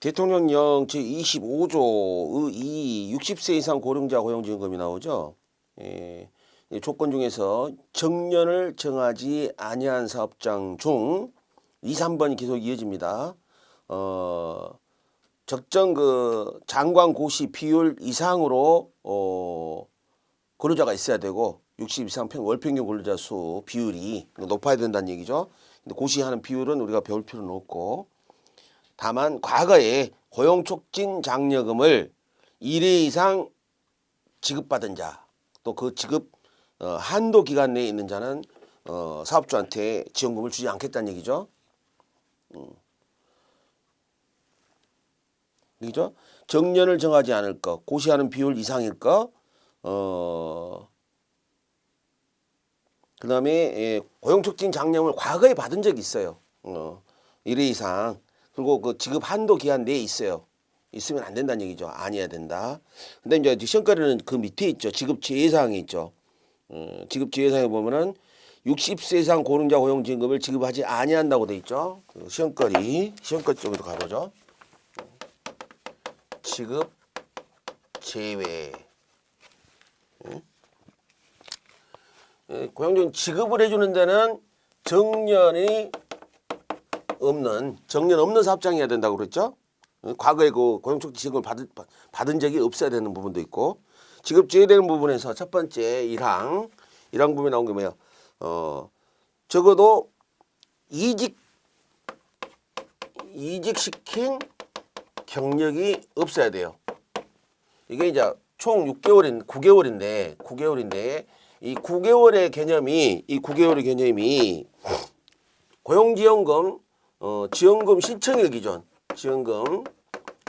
대통령령 제25조의 60세 이상 고령자 고용지원금이 나오죠. 이 조건 중에서 정년을 정하지 아니한 사업장 중 2, 3번이 계속 이어집니다. 적정 그 장관 고시 비율 이상으로 근로자가 있어야 되고 60 이상 월평균 근로자 수 비율이 높아야 된다는 얘기죠. 근데 고시하는 비율은 우리가 배울 필요는 없고, 다만 과거에 고용촉진 장려금을 1회 이상 지급받은 자, 또 그 지급 한도 기간 내에 있는 자는 사업주한테 지원금을 주지 않겠다는 얘기죠. 그죠? 정년을 정하지 않을 것, 고시하는 비율 이상일 것, 그 다음에 고용촉진 장려금을 과거에 받은 적이 있어요. 1회 이상. 그리고 그 지급 한도 기한 내에 있어요. 있으면 안 된다는 얘기죠. 아니어야 된다. 근데 이제 시험거리는 그 밑에 있죠. 지급 제외사항이 있죠. 지급 제외사항에 보면은 60세 이상 고령자 고용지원금을 지급하지 아니한다고 돼 있죠. 시험거리 쪽으로 가보죠. 지급 제외. 고용지원 지급을 해주는 데는 정년 없는 사업장이어야 된다고 그랬죠. 과거에 그 고용촉진 지급을 받은 적이 없어야 되는 부분도 있고, 지급 제외되는 부분에서 첫 번째 1항 부분에 나온 게 뭐예요? 적어도 이직시킨 경력이 없어야 돼요. 이게 이제 총 9개월인데 이 9개월의 개념이 고용지원금 지원금 신청일 기준, 지원금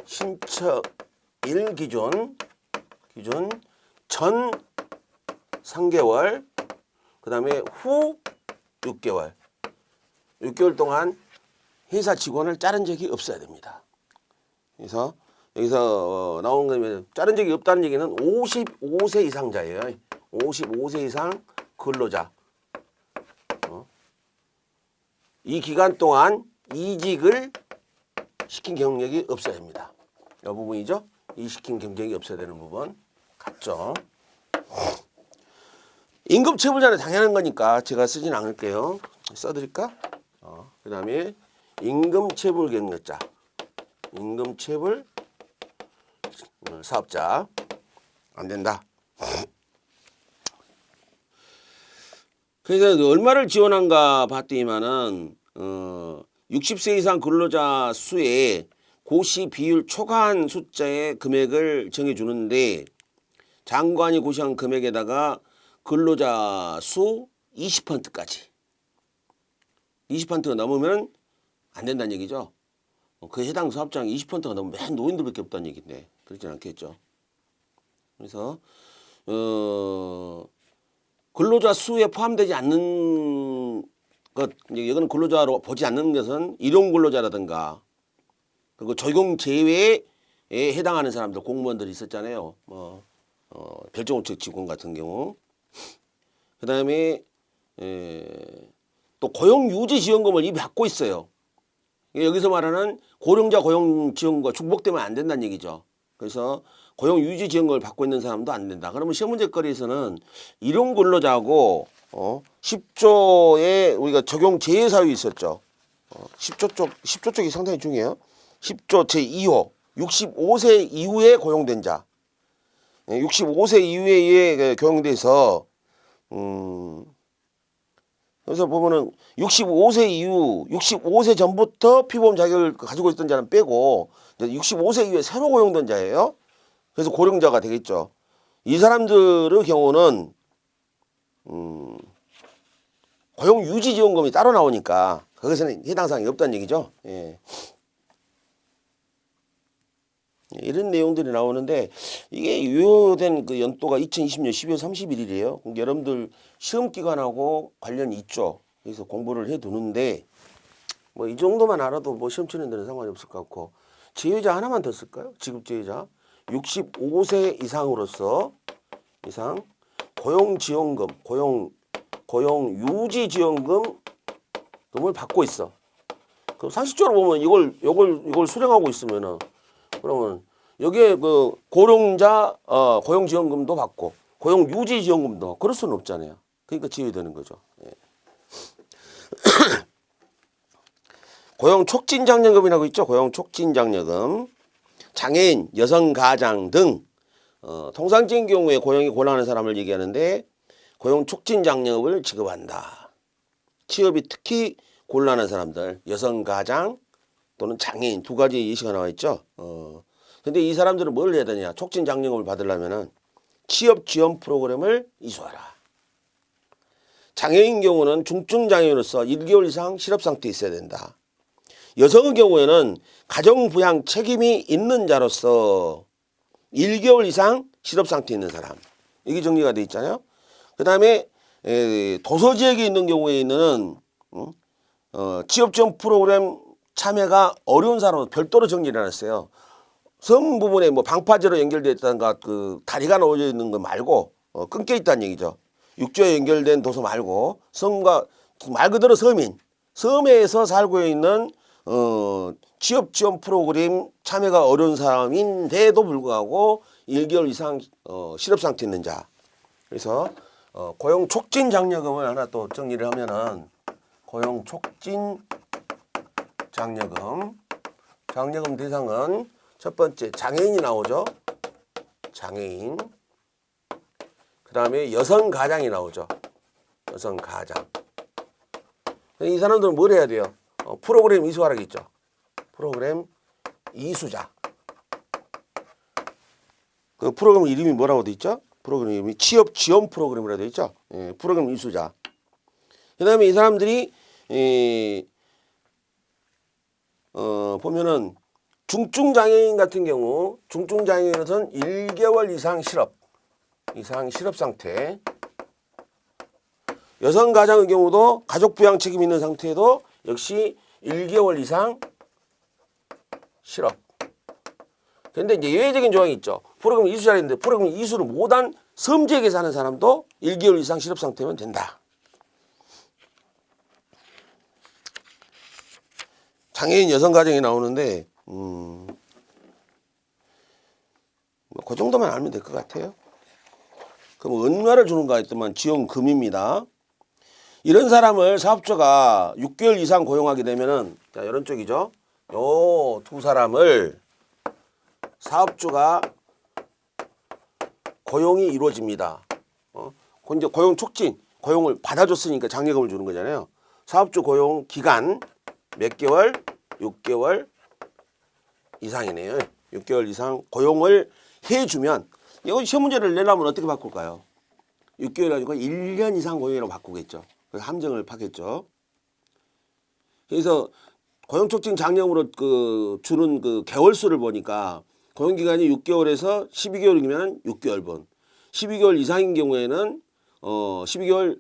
신청일 기준 전 3개월, 그 다음에 후 6개월 동안 회사 직원을 자른 적이 없어야 됩니다. 그래서 여기서 나온 거면 자른 적이 없다는 얘기는 55세 이상자예요. 55세 이상 근로자. 이 기간 동안 이직을 시킨 경력이 없어야 됩니다. 이 부분이죠. 이직시킨 경력이 없어야 되는 부분 같죠. 임금체불자는 당연한 거니까 제가 쓰진 않을게요. 써드릴까? 그 다음에 임금체불 경력자, 임금체불 사업자 안 된다. 그래서 얼마를 지원한가 봤더니만은 60세 이상 근로자 수의 고시 비율 초과한 숫자의 금액을 정해주는데, 장관이 고시한 금액에다가 근로자 수 20%까지 20%가 넘으면 안 된다는 얘기죠. 그 해당 사업장 20%가 넘으면 맨 노인들밖에 없다는 얘기인데 그렇진 않겠죠. 그래서 근로자 수에 포함되지 않는 것, 이거는 근로자로 보지 않는 것은 일용 근로자라든가, 그리고 적용 제외에 해당하는 사람들, 공무원들이 있었잖아요. 별정우측 직원 같은 경우. 그 다음에 또 고용유지지원금을 이미 받고 있어요. 여기서 말하는 고령자 고용지원금과 중복되면 안 된다는 얘기죠. 그래서 고용유지지원금을 받고 있는 사람도 안 된다. 그러면 시험 문제거리에서는 일용 근로자하고 10조에 우리가 적용 제외사유 있었죠. 10조 쪽이 상당히 중요해요. 10조 제2호 65세 이후에 고용된 자, 65세 이후에 고용돼서 그래서 보면은 65세 전부터 피보험 자격을 가지고 있던 자는 빼고 65세 이후에 새로 고용된 자예요. 그래서 고령자가 되겠죠. 이 사람들의 경우는 고용유지지원금이 따로 나오니까 거기서는 해당 사항이 없다는 얘기죠. 예. 이런 내용들이 나오는데, 이게 유효된 그 연도가 2020년 12월 31일이에요. 그러니까 여러분들 시험 기간하고 관련이 있죠. 그래서 공부를 해두는데, 뭐 이 정도만 알아도 뭐 시험 치는 데는 상관이 없을 것 같고, 제외자 하나만 더 쓸까요? 지급 제외자 65세 이상으로서 고용지원금, 고용유지지원금을 받고 있어. 그 상식적으로 보면 이걸 수령하고 있으면은 그러면 여기에 그 고령자 고용지원금도 받고 고용유지지원금도 그럴 수는 없잖아요. 그러니까 제외되는 거죠. 예. 고용촉진장려금이라고 있죠. 고용촉진장려금. 장애인, 여성가장 등 통상적인 경우에 고용이 곤란한 사람을 얘기하는데 고용촉진장려금을 지급한다. 취업이 특히 곤란한 사람들, 여성가장 또는 장애인 두 가지 예시가 나와 있죠. 근데 이 사람들은 뭘 해야 되냐? 촉진장려금을 받으려면은 취업 지원 프로그램을 이수하라. 장애인 경우는 중증 장애인으로서 1개월 이상 실업 상태에 있어야 된다. 여성의 경우에는 가정부양 책임이 있는 자로서 1개월 이상 실업 상태에 있는 사람. 이게 정리가 돼 있잖아요. 그 다음에 도서지역에 있는 경우에는 취업 지원 프로그램 참여가 어려운 사람은 별도로 정리를 해놨어요. 섬 부분에 뭐 방파제로 연결되어 있다든가 그 다리가 놓여져 있는 거 말고 끊겨 있다는 얘기죠. 육지에 연결된 도서 말고 섬과 말 그대로 섬에서 살고 있는 취업 지원 프로그램 참여가 어려운 사람인데도 불구하고 1개월 이상 실업 상태에 있는 자. 그래서 고용 촉진 장려금을 하나 또 정리를 하면은 고용 촉진 장려금 대상은 첫 번째 장애인이 나오죠. 장애인. 그 다음에 여성 가장이 나오죠. 여성 가장. 이 사람들은 뭘 해야 돼요? 프로그램 이수하라고 있죠. 프로그램 이수자. 그 프로그램 이름이 뭐라고 돼 있죠? 프로그램 이름이 취업 지원 프로그램이라고 돼 있죠. 예, 프로그램 이수자. 그 다음에 이 사람들이 보면은 중증 장애인 같은 경우 중증 장애인은 1개월 이상 실업 상태. 여성 가장의 경우도 가족 부양 책임 있는 상태에도 역시 1개월 이상 실업. 그런데 이제 예외적인 조항이 있죠. 프로그램 이수자인데 프로그램 이수를 못한 섬지역에 사는 사람도 1개월 이상 실업 상태면 된다. 장애인 여성 가정이 나오는데 그 정도만 알면 될 것 같아요. 그럼 얼마를 주는가 했더만 지원금입니다. 이런 사람을 사업주가 6개월 이상 고용하게 되면은 자 이런 쪽이죠. 요 두 사람을 사업주가 고용이 이루어집니다. 이제 고용 촉진, 고용을 받아줬으니까 장려금을 주는 거잖아요. 사업주 고용 기간 몇 개월? 6개월 이상이네요. 6개월 이상 고용을 해주면 이거 시험 문제를 내려면 어떻게 바꿀까요? 6개월 가지고 1년 이상 고용이라고 바꾸겠죠. 그래서 함정을 파겠죠. 그래서 고용촉진 장려금으로 주는 그 개월수를 보니까 고용기간이 6개월에서 12개월이면 6개월분. 12개월 이상인 경우에는 12개월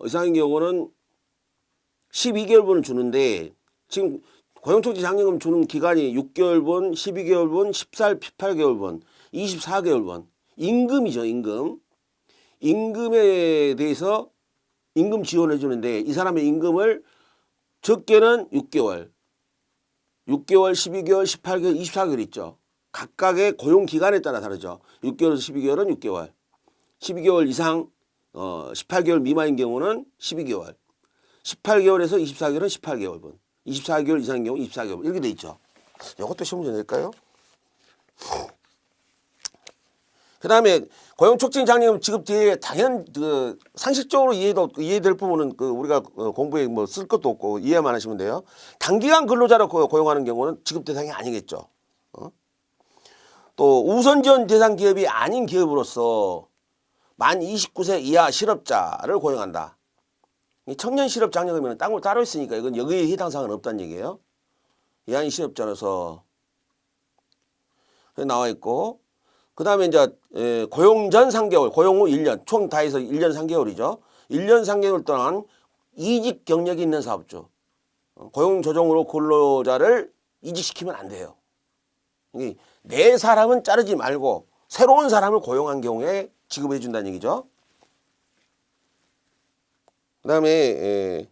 이상인 경우는 12개월분을 주는데 지금 고용촉진 장려금 주는 기간이 6개월분, 12개월분, 18개월분, 24개월분. 임금이죠, 임금. 임금에 대해서 임금 지원해 주는데 이 사람의 임금을 적게는 6개월, 12개월, 18개월, 24개월 있죠. 각각의 고용 기간에 따라 다르죠. 6개월에서 12개월은 6개월, 12개월 이상 18개월 미만인 경우는 12개월, 18개월에서 24개월은 18개월분, 24개월 이상인 경우 24개월 이렇게 돼 있죠. 이것도 시험 문제 낼까요? 그 다음에 고용촉진 장려금 지급 뒤에 당연 상식적으로 이해될 부분은 우리가 공부에 뭐 쓸 것도 없고 이해만 하시면 돼요. 단기간 근로자로 고용하는 경우는 지급 대상이 아니겠죠. 또 우선지원 대상 기업이 아닌 기업으로서 만 29세 이하 실업자를 고용한다. 청년 실업 장려금에는 따로 있으니까 이건 여기에 해당 사항은 없다는 얘기예요. 이하인 실업자로서 나와 있고. 그 다음에 이제 고용 전 3개월, 고용 후 1년, 총 다 해서 1년 3개월이죠. 1년 3개월 동안 이직 경력이 있는 사업주. 고용 조정으로 근로자를 이직시키면 안 돼요. 내 사람은 자르지 말고 새로운 사람을 고용한 경우에 지급해 준다는 얘기죠. 그 다음에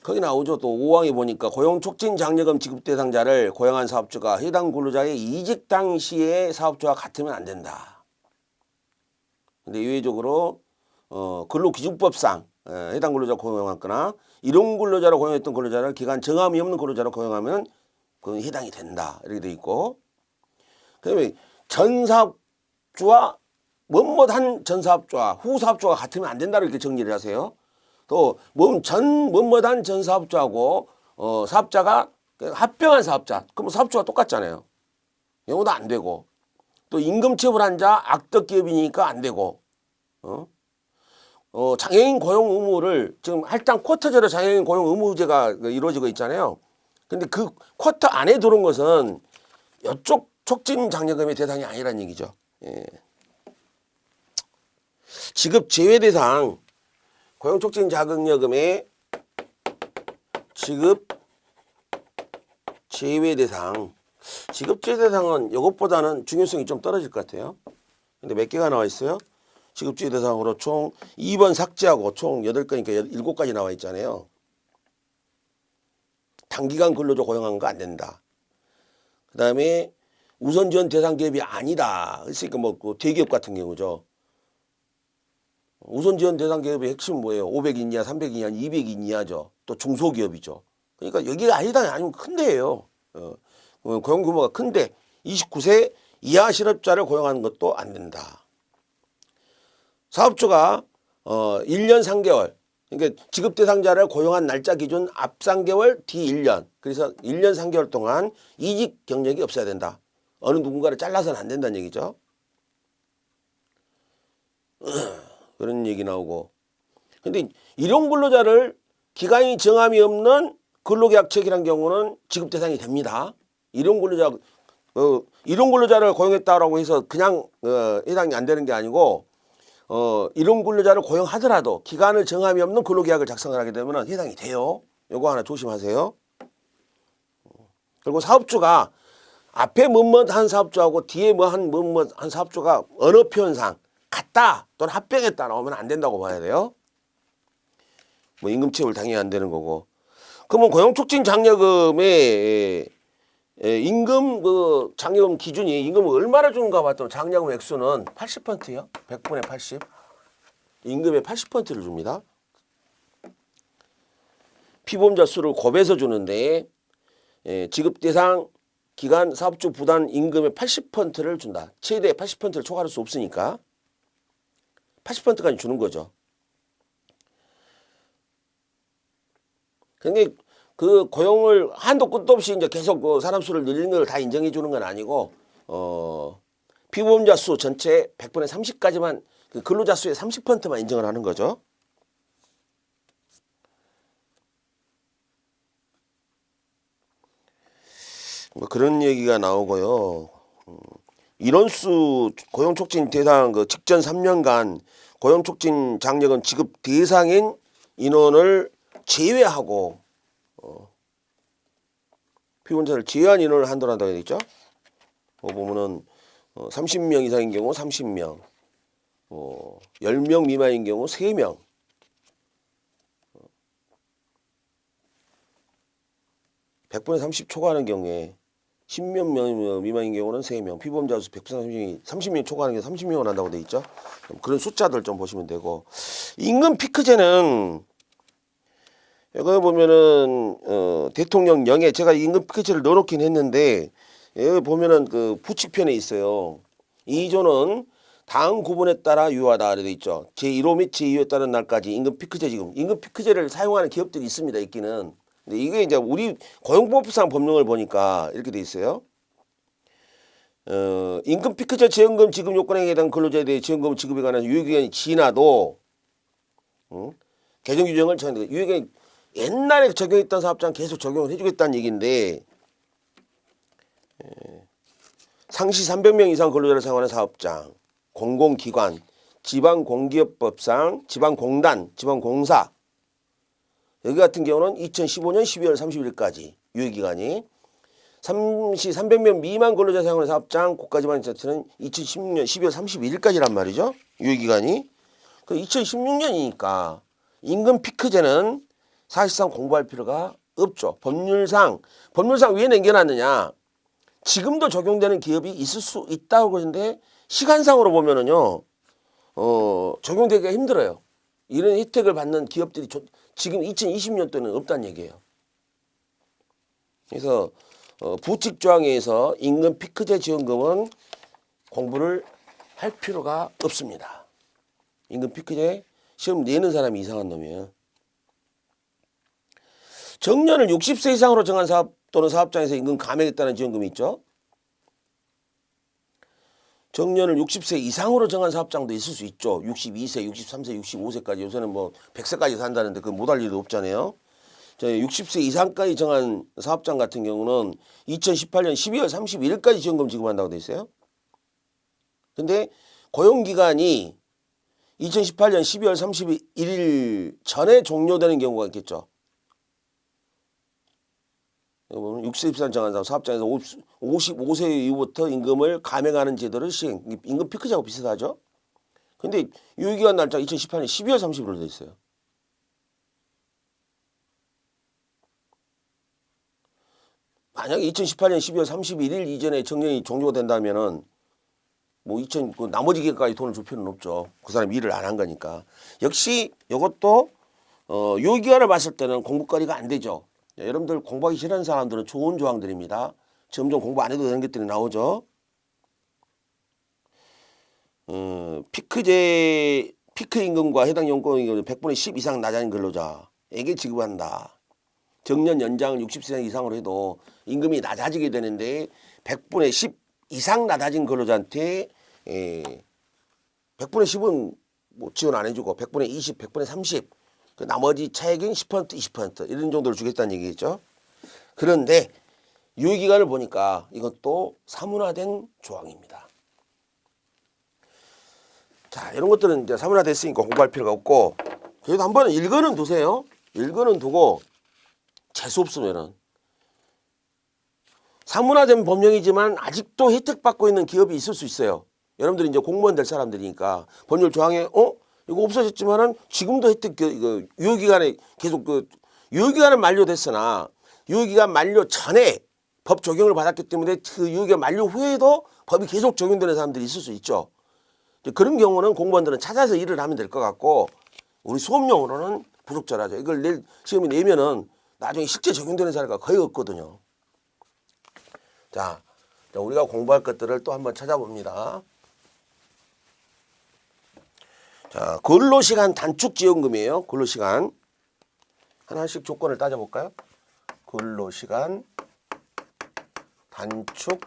거기 나오죠. 또 5항에 보니까 고용촉진 장려금 지급 대상자를 고용한 사업주가 해당 근로자의 이직 당시의 사업주와 같으면 안 된다. 근데 예외적으로 근로기준법상 해당 근로자 고용했거나 이런 근로자로 고용했던 근로자를 기간 정함이 없는 근로자로 고용하면 그건 해당이 된다. 이렇게 돼 있고, 그다음에 전 사업주와 뭐뭐한 전 사업주와 후 사업주가 같으면 안 된다 이렇게 정리를 하세요. 또 뭐뭐한 전 사업주하고 사업자가 합병한 사업자, 그럼 사업주가 똑같잖아요. 이것도 안 되고, 또 임금 체불한 자 악덕 기업이니까 안 되고, 장애인 고용 의무를 지금 할당 쿼터제로 장애인 고용 의무제가 이루어지고 있잖아요. 근데 그 쿼터 안에 들어온 것은 이쪽 촉진 장려금의 대상이 아니란 얘기죠. 예. 지급 제외 대상 고용 촉진 장려금의 지급 제외 대상, 지급 제외 대상은 이것보다는 중요성이 좀 떨어질 것 같아요. 근데 몇 개가 나와 있어요? 지급 제외 대상으로 총 2번 삭제하고 총 8건이니까 7가지 나와 있잖아요. 단기간 근로자 고용한 거 안 된다. 그 다음에 우선 지원 대상 기업이 아니다. 그러니까 뭐 그 대기업 같은 경우죠. 우선 지원 대상 기업의 핵심은 뭐예요? 500인 이하, 300인 이하, 200인 이하죠. 또 중소기업이죠. 그러니까 여기가 해당이 아니면 큰 데예요. 고용 규모가 큰데 29세 이하 실업자를 고용하는 것도 안 된다. 사업주가 1년 3개월, 그러니까 지급 대상자를 고용한 날짜 기준 앞 3개월, 뒤 1년. 그래서 1년 3개월 동안 이직 경력이 없어야 된다. 어느 누군가를 잘라서는 안 된다는 얘기죠. 그런 얘기 나오고. 근데 이런 근로자를 기간이 정함이 없는 근로계약 체결한 경우는 지급 대상이 됩니다. 이런 근로자를 고용했다라고 해서 그냥 해당이 안 되는 게 아니고, 이런 근로자를 고용하더라도 기간을 정함이 없는 근로계약을 작성을 하게 되면 해당이 돼요. 요거 하나 조심하세요. 그리고 사업주가 앞에 뭐뭐한 사업주하고 뒤에 뭐뭐한 사업주가 언어 표현상 같다 또는 합병했다 나오면 안 된다고 봐야 돼요. 뭐 임금 체불 당연히 안 되는 거고. 그러면 고용촉진 장려금의 임금 장려금 기준이 임금을 얼마나 주는가 봤더니 장려금 액수는 80%예요. 100분의 80. 임금의 80%를 줍니다. 피보험자 수를 곱해서 주는데 지급 대상 기간 사업주 부담 임금의 80%를 준다. 최대 80%를 초과할 수 없으니까 80%까지 주는 거죠. 근데 그 고용을 한도 끝도 없이 이제 계속 그 사람 수를 늘리는 걸 다 인정해 주는 건 아니고, 피보험자 수 전체 100분의 30까지만 그 근로자 수의 30%만 인정을 하는 거죠. 뭐 그런 얘기가 나오고요. 인원수 고용촉진 대상 그 직전 3년간 고용촉진 장려금 지급 대상인 인원을 제외하고 피보험자를 제외한 인원을 한도로 한다고 되어 있죠. 보면은 30명 이상인 경우 30명, 10명 미만인 경우 3명, 100분의 30 초과하는 경우에 10명 미만인 경우는 3명, 피보험자 수 100분의 30명 초과하는 경우 30명을 한다고 되어 있죠. 그런 숫자들 좀 보시면 되고, 임금 피크제는 여기 보면은 대통령령에 제가 임금 피크제를 넣어놓긴 했는데, 여기 보면은 그 부칙편에 있어요. 2조는 다음 구분에 따라 유효하다 이렇게 있죠. 제1호 및 제2호에 따른 날까지 임금 피크제, 지금 임금 피크제를 사용하는 기업들이 있습니다. 있기는. 근데 이게 이제 우리 고용보험법상 법령을 보니까 이렇게 돼 있어요. 임금 피크제 지원금 지급 요건에 해당 근로자에 대해 지원금 지급에 관한 유효기간이 지나도 개정 규정을 정한다. 유효기간이 옛날에 적용했던 사업장 계속 적용을 해주겠다는 얘기인데, 상시 300명 이상 근로자를 사용하는 사업장, 공공기관, 지방공기업법상 지방공단, 지방공사 여기 같은 경우는 2015년 12월 30일까지 유효기간이, 상시 300명 미만 근로자 사용하는 사업장, 국가지방자치는 2016년 12월 31일까지란 말이죠. 유효기간이. 그 2016년이니까 임금 피크제는 사실상 공부할 필요가 없죠. 법률상 왜 남겨놨느냐. 지금도 적용되는 기업이 있을 수 있다고 그러는데 시간상으로 보면은요, 적용되기가 힘들어요. 이런 혜택을 받는 기업들이 지금 2020년도에는 없다는 얘기예요. 그래서 부칙 조항에 의해서 임금 피크제 지원금은 공부를 할 필요가 없습니다. 임금 피크제 시험 내는 사람이 이상한 놈이에요. 정년을 60세 이상으로 정한 사업 또는 사업장에서 임금 감액했다는 지원금이 있죠. 정년을 60세 이상으로 정한 사업장도 있을 수 있죠. 62세, 63세, 65세까지 요새는 뭐 100세까지 산다는데 그건 못할 일도 없잖아요. 60세 이상까지 정한 사업장 같은 경우는 2018년 12월 31일까지 지원금 지급한다고 돼 있어요. 근데 고용기간이 2018년 12월 31일 전에 종료되는 경우가 있겠죠. 60세 이상 정한 사업장에서 55세 이후부터 임금을 감액하는 제도를 시행, 임금 피크제하고 비슷하죠. 근데 유효기간 날짜 2018년 12월 30일로 돼 있어요. 만약에 2018년 12월 31일 이전에 정년이 종료가 된다면은 뭐 나머지 기간까지 돈을 줄 필요는 없죠. 그 사람이 일을 안 한 거니까. 역시 이것도 유효기간을 봤을 때는 공부거리가 안 되죠. 여러분들 공부하기 싫어하는 사람들은 좋은 조항들입니다. 점점 공부 안 해도 되는 것들이 나오죠. 피크 임금과 해당 연봉임금을 100분의 10 이상 낮은 근로자에게 지급한다. 정년 연장을 60세 이상으로 해도 임금이 낮아지게 되는데 100분의 10 이상 낮아진 근로자한테 100분의 10은 뭐 지원 안 해주고 100분의 20, 100분의 30 그 나머지 차액은 10%, 20% 이런 정도를 주겠다는 얘기겠죠. 그런데 유효기간을 보니까 이것도 사문화된 조항입니다. 자, 이런 것들은 이제 사문화됐으니까 공부할 필요가 없고 그래도 한번 읽어는 두세요. 읽어는 두고 재수 없으면은 사문화된 법령이지만 아직도 혜택받고 있는 기업이 있을 수 있어요. 여러분들이 이제 공무원 될 사람들이니까 법률 조항에 이거 없어졌지만은 지금도 혜택 이거 유효기간에 계속 유효기간은 만료됐으나 유효기간 만료 전에 법 적용을 받았기 때문에 그 유효기간 만료 후에도 법이 계속 적용되는 사람들이 있을 수 있죠. 그런 경우는 공무원들은 찾아서 일을 하면 될 것 같고 우리 수업용으로는 부적절하죠. 이걸 내일 시험에 내면은 나중에 실제 적용되는 사례가 거의 없거든요. 자, 우리가 공부할 것들을 또 한번 찾아봅니다. 자, 근로시간 단축 지원금이에요. 근로시간. 하나씩 조건을 따져볼까요? 근로시간 단축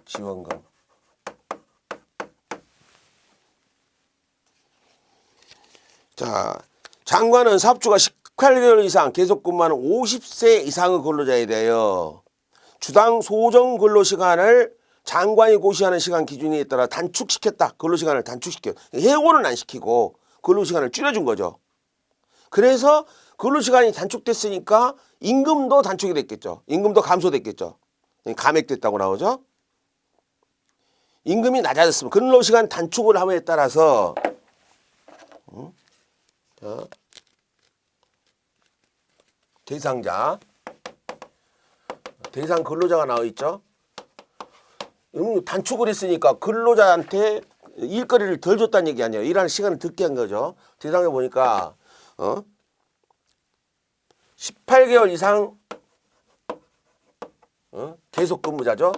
지원금. 자, 장관은 사업주가 18개월 이상 계속 근무하는 50세 이상의 근로자에 대하여 주당 소정 근로시간을 장관이 고시하는 시간 기준에 따라 단축시켰다. 근로시간을 단축시켜. 해고는 안 시키고 근로시간을 줄여준 거죠. 그래서 근로시간이 단축됐으니까 임금도 단축이 됐겠죠. 임금도 감소됐겠죠. 감액됐다고 나오죠. 임금이 낮아졌으면 근로시간 단축을 함에 따라서 자, 대상자 대상 근로자가 나와 있죠. 단축을 했으니까 근로자한테 일거리를 덜 줬다는 얘기 아니에요. 일하는 시간을 듣게 한 거죠. 대상에 보니까 18개월 이상 계속 근무자죠.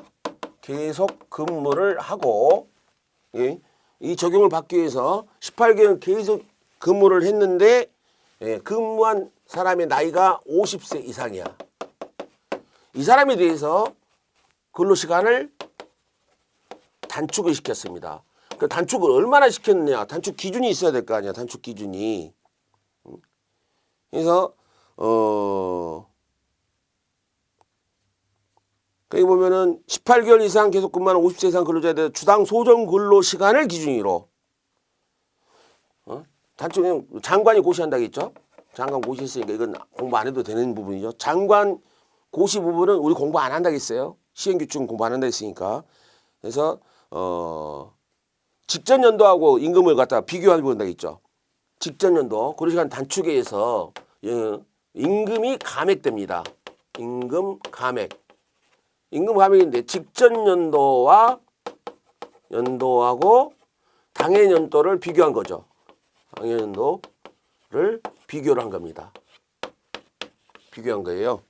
계속 근무를 하고 이 적용을 받기 위해서 18개월 계속 근무를 했는데 근무한 사람의 나이가 50세 이상이야. 이 사람에 대해서 근로시간을 단축을 시켰습니다. 그 단축을 얼마나 시켰느냐. 단축 기준이 있어야 될 거 아니야. 단축 기준이. 그래서 거기 보면은 18개월 이상 계속 근무하는 50세 이상 근로자에 대해 주당 소정 근로시간을 기준으로 단축은 장관이 고시한다겠죠. 장관 고시했으니까 이건 공부 안 해도 되는 부분이죠. 장관 고시 부분은 우리 공부 안 한다겠어요. 시행규칙은 공부 안 한다 했으니까. 그래서 직전 연도하고 임금을 갖다가 비교해 본다겠죠. 직전 연도 근로시간 단축에 의해서 임금이 감액됩니다. 임금 감액. 임금 감액인데 직전 연도하고 당해 연도를 비교한 거죠. 당해 연도를 비교를 한 겁니다. 비교한 거예요.